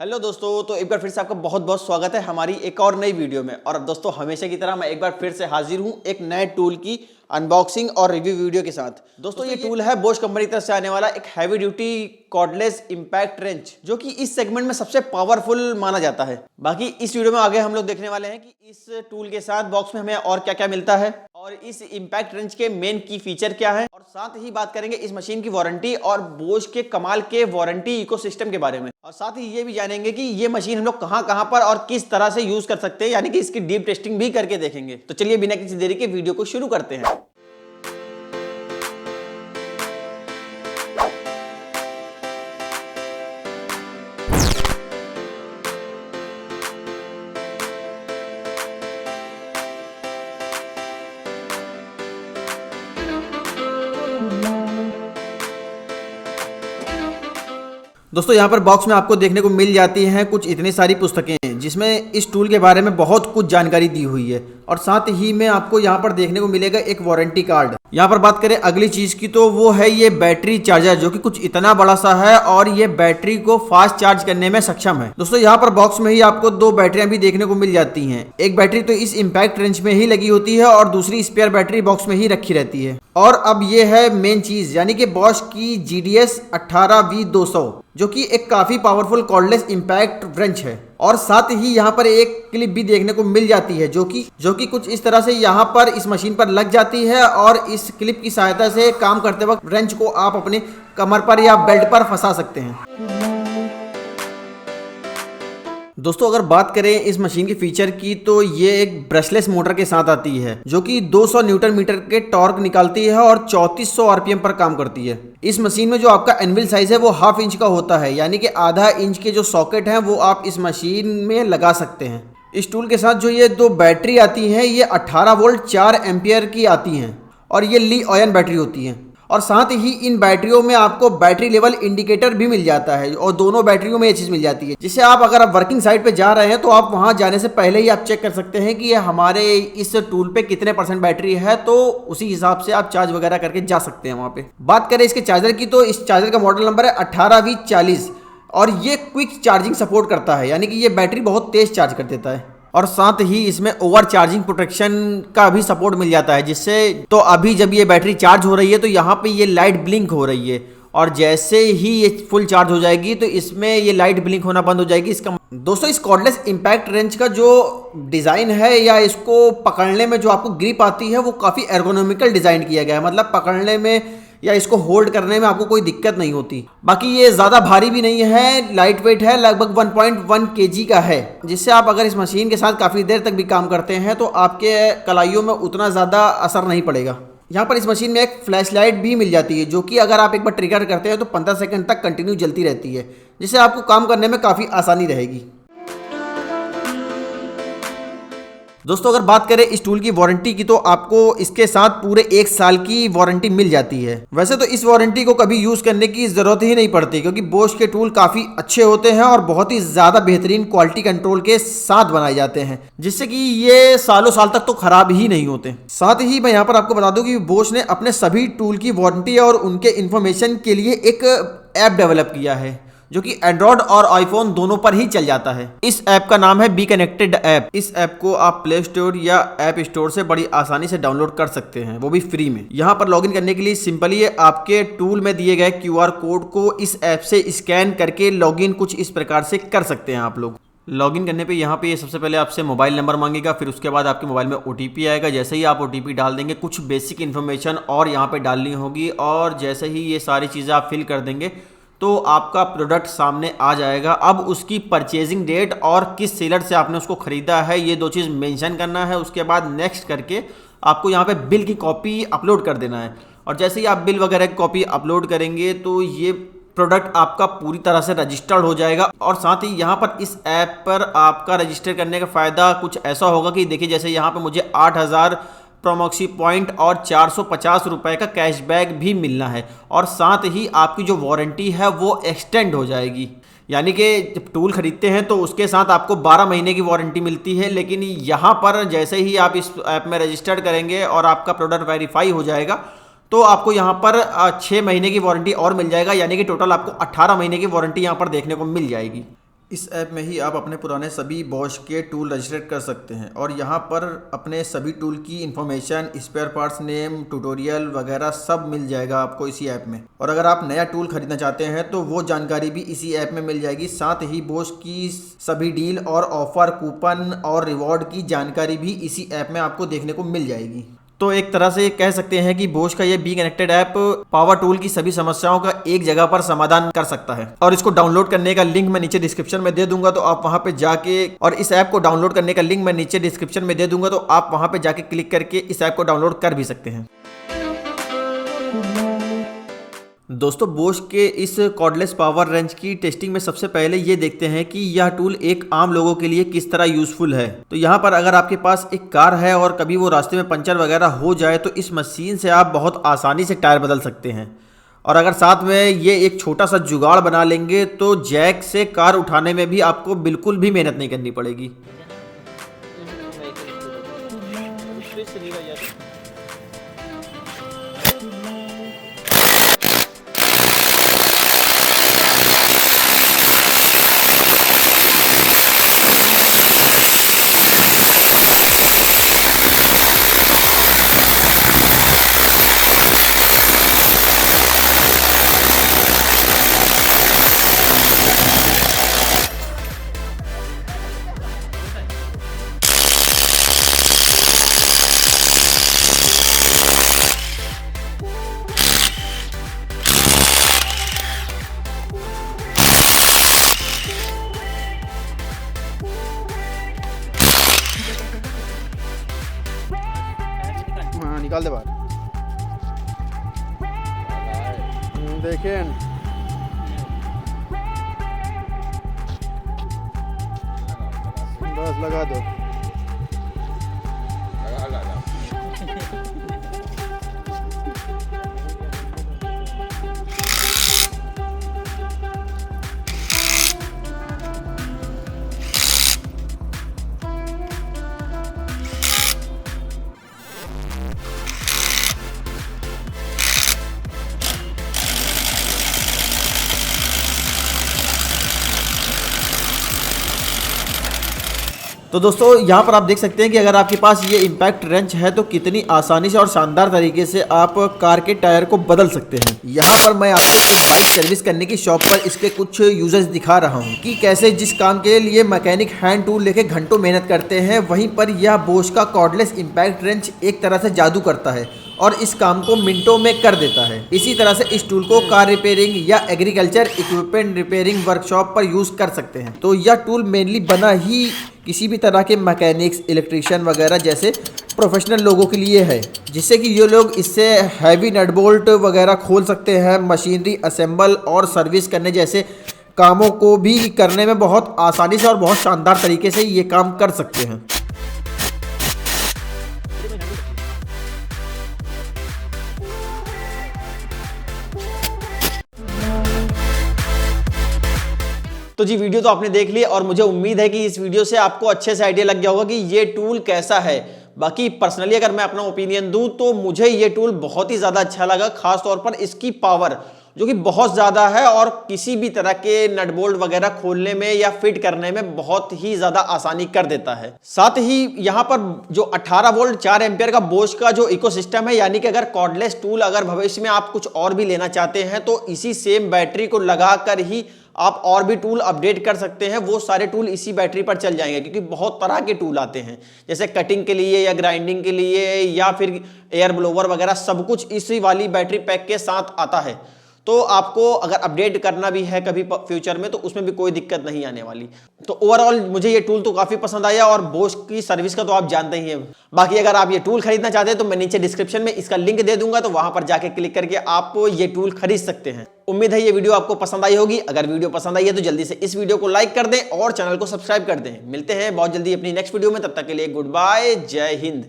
Hello दोस्तों, तो एक बार फिर से आपका बहुत बहुत स्वागत है हमारी एक और नई वीडियो में। और अब दोस्तों हमेशा की तरह मैं एक बार फिर से हाजिर हूं एक नए टूल की अनबॉक्सिंग और रिव्यू वीडियो के साथ। दोस्तों ये टूल है बोश कंपनी की तरफ से आने वाला एक heavy duty cordless impact wrench, जो कि इस सेगमेंट में सबसे पावरफुल माना जाता है। बाकी इस वीडियो में आगे हम लोग देखने वाले हैं कि इस टूल के साथ बॉक्स में हमें और क्या क्या मिलता है और इस इंपैक्ट रेंच के मेन की फीचर क्या है, और साथ ही बात करेंगे इस मशीन की वारंटी और बोश के कमाल के वारंटी इकोसिस्टम के बारे में। और साथ ही ये भी जानेंगे कि ये मशीन हम लोग कहां पर और किस तरह से यूज कर सकते हैं, यानी कि इसकी डीप टेस्टिंग भी करके देखेंगे। तो चलिए बिना किसी देरी के वीडियो को शुरू करते हैं। दोस्तों यहाँ पर बॉक्स में आपको देखने को मिल जाती हैं कुछ इतनी सारी पुस्तकें जिसमें इस टूल के बारे में बहुत कुछ जानकारी दी हुई है, और साथ ही में आपको यहाँ पर देखने को मिलेगा एक वारंटी कार्ड। यहाँ पर बात करें अगली चीज की तो वो है ये बैटरी चार्जर, जो कि कुछ इतना बड़ा सा है और ये बैटरी को फास्ट चार्ज करने में सक्षम है। दोस्तों यहाँ पर बॉक्स में ही आपको दो बैटरियां भी देखने को मिल जाती हैं। एक बैटरी तो इस इंपैक्ट रेंच में ही लगी होती है और दूसरी स्पेयर बैटरी बॉक्स में ही रखी रहती है। और अब ये है मेन चीज, यानी कि बॉश की GDS 18V200, जो कि एक काफी पावरफुल कॉर्डलेस इंपैक्ट रेंच है। और साथ ही यहाँ पर एक क्लिप भी देखने को मिल जाती है जो कि कुछ इस तरह से यहाँ पर इस मशीन पर लग जाती है, और इस क्लिप की सहायता से काम करते वक्त रेंच को आप अपने कमर पर या बेल्ट पर फंसा सकते हैं। दोस्तों अगर बात करें इस मशीन के फीचर की तो ये एक ब्रशलेस मोटर के साथ आती है, जो कि 200 न्यूटन मीटर के टॉर्क निकालती है और 3400 RPM पर काम करती है। इस मशीन में जो आपका एनविल साइज है वो ½ इंच का होता है, यानी कि आधा इंच के जो सॉकेट हैं वो आप इस मशीन में लगा सकते हैं। इस टूल के साथ जो ये दो बैटरी आती हैं ये 18 वोल्ट 4 एम्पियर की आती हैं, और ये ली आयन बैटरी होती हैं। और साथ ही इन बैटरियों में आपको बैटरी लेवल इंडिकेटर भी मिल जाता है, और दोनों बैटरियों में ये चीज़ मिल जाती है, जिससे आप अगर आप वर्किंग साइट पे जा रहे हैं तो आप वहां जाने से पहले ही आप चेक कर सकते हैं कि ये हमारे इस टूल पे कितने % बैटरी है, तो उसी हिसाब से आप चार्ज वगैरह करके जा सकते हैं वहां पे। बात करें इसके चार्जर की तो इस चार्जर का मॉडल नंबर है 18V40, और ये क्विक चार्जिंग सपोर्ट करता है, यानी कि ये बैटरी बहुत तेज चार्ज कर देता है। और साथ ही इसमें ओवर चार्जिंग प्रोटेक्शन का भी सपोर्ट मिल जाता है, जिससे तो अभी जब ये बैटरी चार्ज हो रही है तो यहाँ पे ये लाइट ब्लिंक हो रही है, और जैसे ही ये फुल चार्ज हो जाएगी तो इसमें ये लाइट ब्लिंक होना बंद हो जाएगी। इसका दोस्तों इस कॉर्डलेस इंपैक्ट रेंच का जो डिज़ाइन है या इसको पकड़ने में जो आपको ग्रिप आती है वो काफ़ी एर्गोनॉमिकल डिज़ाइन किया गया है, मतलब पकड़ने में या इसको होल्ड करने में आपको कोई दिक्कत नहीं होती। बाकी ये ज़्यादा भारी भी नहीं है, लाइट वेट है, लगभग 1.1 kg का है, जिससे आप अगर इस मशीन के साथ काफ़ी देर तक भी काम करते हैं तो आपके कलाइयों में उतना ज़्यादा असर नहीं पड़ेगा। यहाँ पर इस मशीन में एक फ्लैश लाइट भी मिल जाती है, जो कि अगर आप एक बार ट्रिगर करते हैं तो 15 सेकंड तक कंटिन्यू जलती रहती है, जिससे आपको काम करने में काफ़ी आसानी रहेगी। दोस्तों अगर बात करें इस टूल की वारंटी की तो आपको इसके साथ पूरे 1 साल की वारंटी मिल जाती है। वैसे तो इस वारंटी को कभी यूज करने की जरूरत ही नहीं पड़ती, क्योंकि बोश के टूल काफी अच्छे होते हैं और बहुत ही ज्यादा बेहतरीन क्वालिटी कंट्रोल के साथ बनाए जाते हैं, जिससे कि ये सालों साल तक तो खराब ही नहीं होते। साथ ही मैं यहाँ पर आपको बता दूं कि बोश ने अपने सभी टूल की वारंटी और उनके इंफॉर्मेशन के लिए एक ऐप डेवलप किया है, जो कि एंड्रॉयड और आईफोन दोनों पर ही चल जाता है। इस ऐप का नाम है बी कनेक्टेड ऐप। इस ऐप को आप प्ले स्टोर या ऐप स्टोर से बड़ी आसानी से डाउनलोड कर सकते हैं, वो भी फ्री में। यहाँ पर लॉगिन करने के लिए सिंपली आपके टूल में दिए गए QR कोड को इस ऐप से स्कैन करके लॉगिन कुछ इस प्रकार से कर सकते हैं आप लोग। लॉगिन करने पे यहाँ पे ये सबसे पहले आपसे मोबाइल नंबर मांगेगा, फिर उसके बाद आपके मोबाइल में OTP आएगा। जैसे ही आप OTP डाल देंगे कुछ बेसिक इन्फॉर्मेशन और यहाँ पे डालनी होगी, और जैसे ही ये सारी चीज़ें आप फिल कर देंगे तो आपका प्रोडक्ट सामने आ जाएगा। अब उसकी परचेजिंग डेट और किस सेलर से आपने उसको खरीदा है ये 2 चीज़ मेंशन करना है। उसके बाद नेक्स्ट करके आपको यहाँ पे बिल की कॉपी अपलोड कर देना है, और जैसे ही आप बिल वगैरह की कॉपी अपलोड करेंगे तो ये प्रोडक्ट आपका पूरी तरह से रजिस्टर्ड हो जाएगा। और साथ ही यहाँ पर इस ऐप पर आपका रजिस्टर करने का फ़ायदा कुछ ऐसा होगा कि देखिए जैसे यहाँ पर मुझे 8000 प्रोमोक्सी पॉइंट और 450 रुपए का कैशबैक भी मिलना है, और साथ ही आपकी जो वारंटी है वो एक्सटेंड हो जाएगी। यानी कि जब टूल खरीदते हैं तो उसके साथ आपको 12 महीने की वारंटी मिलती है, लेकिन यहाँ पर जैसे ही आप इस ऐप में रजिस्टर्ड करेंगे और आपका प्रोडक्ट वेरीफाई हो जाएगा तो आपको यहाँ पर 6 महीने की वारंटी और मिल जाएगा, यानी कि टोटल आपको 18 महीने की वारंटी यहाँ पर देखने को मिल जाएगी। इस ऐप में ही आप अपने पुराने सभी बॉश के टूल रजिस्टर कर सकते हैं और यहाँ पर अपने सभी टूल की information, spare parts name, tutorial वगैरह सब मिल जाएगा आपको इसी ऐप में। और अगर आप नया टूल खरीदना चाहते हैं तो वो जानकारी भी इसी ऐप में मिल जाएगी। साथ ही बॉश की सभी डील और ऑफर, कूपन और रिवॉर्ड की जानकारी भी इसी ऐप में आपको देखने को मिल जाएगी। तो एक तरह से कह सकते हैं कि बॉश का ये be connected app power tool की सभी समस्याओं का एक जगह पर समाधान कर सकता है। और इसको डाउनलोड करने का लिंक मैं नीचे डिस्क्रिप्शन में दे दूंगा, तो आप वहां पे जाके, और इस ऐप को डाउनलोड करने का लिंक मैं नीचे डिस्क्रिप्शन में दे दूंगा, तो आप वहां पे जाके क्लिक करके इस ऐप को डाउनलोड कर भी सकते हैं। दोस्तों, बोश के इस कॉर्डलेस पावर रेंज की टेस्टिंग में सबसे पहले ये देखते हैं कि यह टूल एक आम लोगों के लिए किस तरह यूजफुल है। तो यहाँ पर अगर आपके पास एक कार है और कभी वो रास्ते में पंचर वगैरह हो जाए तो इस मशीन से आप बहुत आसानी से टायर बदल सकते हैं। और अगर साथ में ये एक छोटा सा जुगाड़ बना लेंगे तो जैक से कार उठाने में भी आपको बिल्कुल भी मेहनत नहीं करनी पड़ेगी। हाँ, निकाल दे बाहर। देखिए बस लगा दो। तो दोस्तों, यहाँ पर आप देख सकते हैं कि अगर आपके पास ये इम्पैक्ट रेंच है तो कितनी आसानी से और शानदार तरीके से आप कार के टायर को बदल सकते हैं। यहाँ पर मैं आपको एक बाइक सर्विस करने की शॉप पर इसके कुछ यूजेस दिखा रहा हूँ कि कैसे जिस काम के लिए मैकेनिक हैंड टूल लेके घंटों मेहनत करते हैं, वहीं पर यह बोश का कॉर्डलेस इम्पैक्ट रेंच एक तरह से जादू करता है और इस काम को मिनटों में कर देता है। इसी तरह से इस टूल को कार रिपेयरिंग या एग्रीकल्चर इक्विपमेंट रिपेयरिंग वर्कशॉप पर यूज कर सकते हैं। तो यह टूल मेनली बना ही किसी भी तरह के मैकेनिक्स, इलेक्ट्रिशियन वगैरह जैसे प्रोफेशनल लोगों के लिए है, जिससे कि ये लोग इससे हैवी नट बोल्ट वगैरह खोल सकते हैं, मशीनरी असेंबल और सर्विस करने जैसे कामों को भी करने में बहुत आसानी से और बहुत शानदार तरीके से ये काम कर सकते हैं। तो जी, वीडियो तो आपने देख ली और मुझे उम्मीद है कि इस वीडियो से आपको अच्छे से आइडिया लग गया होगा कि ये टूल कैसा है। बाकी पर्सनली अगर मैं अपना ओपिनियन दूं तो मुझे ये टूल बहुत ही ज़्यादा अच्छा लगा, खास तौर पर इसकी पावर जो कि बहुत ज़्यादा है और किसी भी तरह के नट बोल्ट वगैरह खोलने में या फिट करने में बहुत ही ज़्यादा आसानी कर देता है। साथ ही यहाँ पर जो 18 वोल्ट 4 एम्पियर का बोश का जो इकोसिस्टम है, यानी कि अगर कॉर्डलेस टूल अगर भविष्य में आप कुछ और भी लेना चाहते हैं तो इसी सेम बैटरी को लगाकर ही आप और भी टूल अपडेट कर सकते हैं। वो सारे टूल इसी बैटरी पर चल जाएंगे, क्योंकि बहुत तरह के टूल आते हैं, जैसे कटिंग के लिए या ग्राइंडिंग के लिए या फिर एयर ब्लोवर वगैरह, सब कुछ इसी वाली बैटरी पैक के साथ आता है। तो आपको अगर अपडेट करना भी है कभी फ्यूचर में तो उसमें भी कोई दिक्कत नहीं आने वाली। तो ओवरऑल मुझे ये टूल तो काफी पसंद आया और बोश की सर्विस का तो आप जानते ही हैं। बाकी अगर आप ये टूल खरीदना चाहते हैं तो मैं नीचे डिस्क्रिप्शन में इसका लिंक दे दूंगा, तो वहां पर जाके क्लिक करके आप ये टूल खरीद सकते हैं। उम्मीद है ये वीडियो आपको पसंद आई होगी। अगर वीडियो पसंद आई है तो जल्दी से इस वीडियो को लाइक कर दें और चैनल को सब्सक्राइब कर दें। मिलते हैं बहुत जल्दी अपनी नेक्स्ट वीडियो में, तब तक के लिए गुड बाय, जय हिंद।